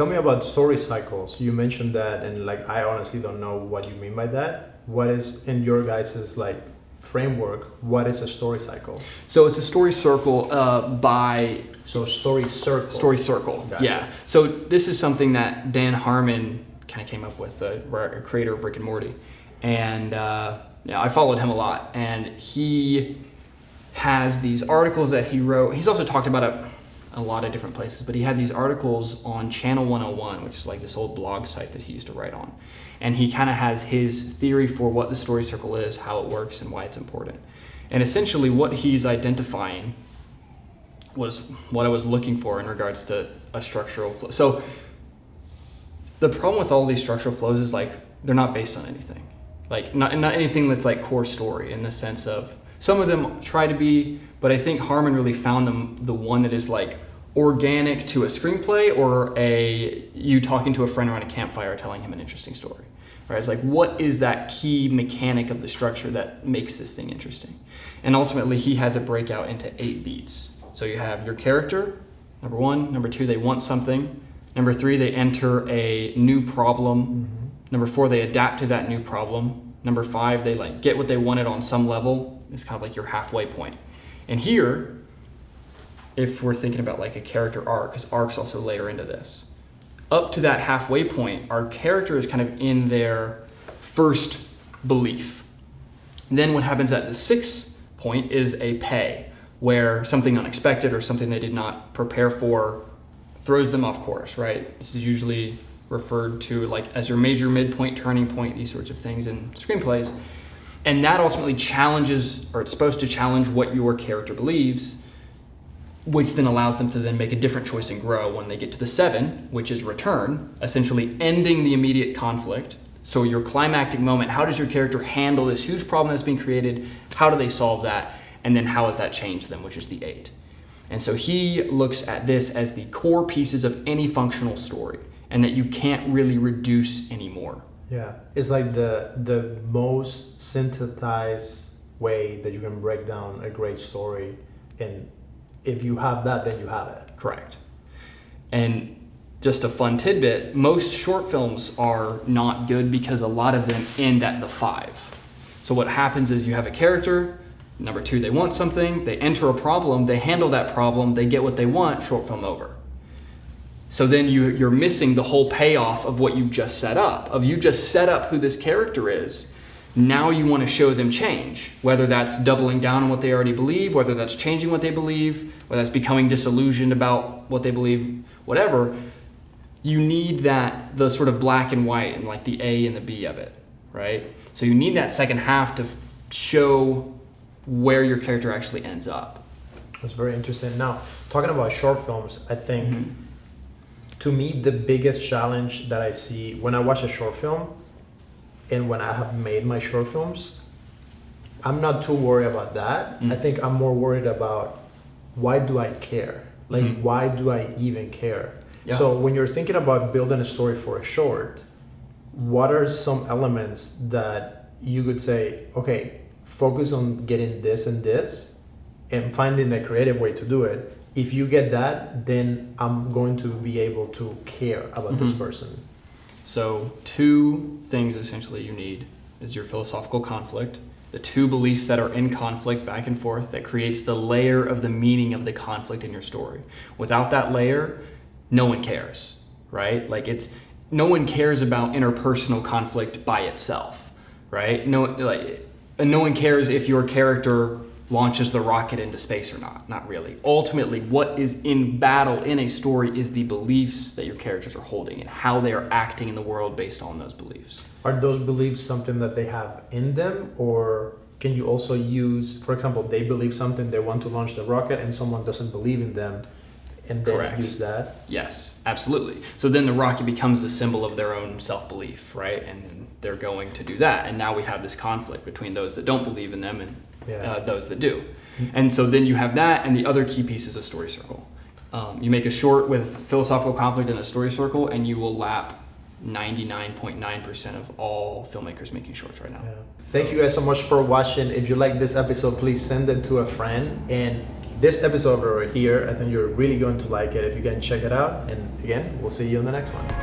Tell me about story cycles. You mentioned that, and like I honestly don't know what you mean by that. What is in your guys's like framework? What is a story cycle? So it's a story circle So story circle. Story circle. Gotcha. Yeah. So this is something that Dan Harmon kind of came up with, the creator of Rick and Morty, and I followed him a lot, and he has these articles that he wrote. He's also talked about it a lot of different places, but he had these articles on Channel 101, which is like this old blog site that he used to write on. And he kind of has his theory for what the story circle is, how it works, and why it's important. And essentially what he's identifying was what I was looking for in regards to a structural flow. So the problem with all these structural flows is like they're not based on anything. Like not anything that's like core story in the sense of, some of them try to be, but I think Harmon really found the one that is like organic to a screenplay or you talking to a friend around a campfire telling him an interesting story. Right? It's like, what is that key mechanic of the structure that makes this thing interesting? And ultimately he has it break out into 8 beats. So you have your character, number 1, number 2, they want something. Number 3, they enter a new problem. Mm-hmm. Number 4, they adapt to that new problem. Number 5, they like get what they wanted on some level. It's kind of like your halfway point. And here, if we're thinking about like a character arc, because arcs also layer into this, up to that halfway point, our character is kind of in their first belief. Then what happens at the 6th point is a pay, where something unexpected or something they did not prepare for throws them off course, right? This is usually referred to like as your major, midpoint, turning point, these sorts of things in screenplays. And that ultimately challenges, or it's supposed to challenge what your character believes, which then allows them to then make a different choice and grow when they get to the 7, which is return, essentially ending the immediate conflict. So your climactic moment, how does your character handle this huge problem that's being created? How do they solve that? And then how has that changed them, which is the 8. And so he looks at this as the core pieces of any functional story, and that you can't really reduce anymore. Yeah, it's like the most synthesized way that you can break down a great story, and if you have that, then you have it. Correct. And just a fun tidbit, most short films are not good because a lot of them end at the 5. So what happens is you have a character, number 2, they want something, they enter a problem, they handle that problem, they get what they want, short film over. So then you're missing the whole payoff of what you've just set up. You just set up who this character is. Now you want to show them change, whether that's doubling down on what they already believe, whether that's changing what they believe, whether that's becoming disillusioned about what they believe, whatever. You need the sort of black and white and like the A and the B of it, right? So you need that second half to show where your character actually ends up. That's very interesting. Now, talking about short films, I think to me, the biggest challenge that I see when I watch a short film and when I have made my short films, I'm not too worried about that. I think I'm more worried about why do I care? Like, why do I even care? Yeah. So when you're thinking about building a story for a short, what are some elements that you could say, okay, focus on getting this and this and finding a creative way to do it. If you get that, then I'm going to be able to care about this person. So 2 things essentially you need is your philosophical conflict, the 2 beliefs that are in conflict back and forth that creates the layer of the meaning of the conflict in your story. Without that layer, no one cares, right? Like no one cares about interpersonal conflict by itself, right? No one cares if your character launches the rocket into space or not really. Ultimately, what is in battle in a story is the beliefs that your characters are holding and how they are acting in the world based on those beliefs. Are those beliefs something that they have in them, or can you also use, for example, they believe something, they want to launch the rocket and someone doesn't believe in them, and then Correct. Use that? Yes, absolutely. So then the rocket becomes a symbol of their own self-belief, right? And they're going to do that. And now we have this conflict between those that don't believe in them and those that do. And so then you have that, and the other key piece is a story circle. You make a short with philosophical conflict in a story circle, and you will lap 99.9% of all filmmakers making shorts right now. Yeah. Thank you guys so much for watching. If you like this episode, please send it to a friend and this episode over here. I think you're really going to like it if you can check it out. And again, we'll see you in the next one.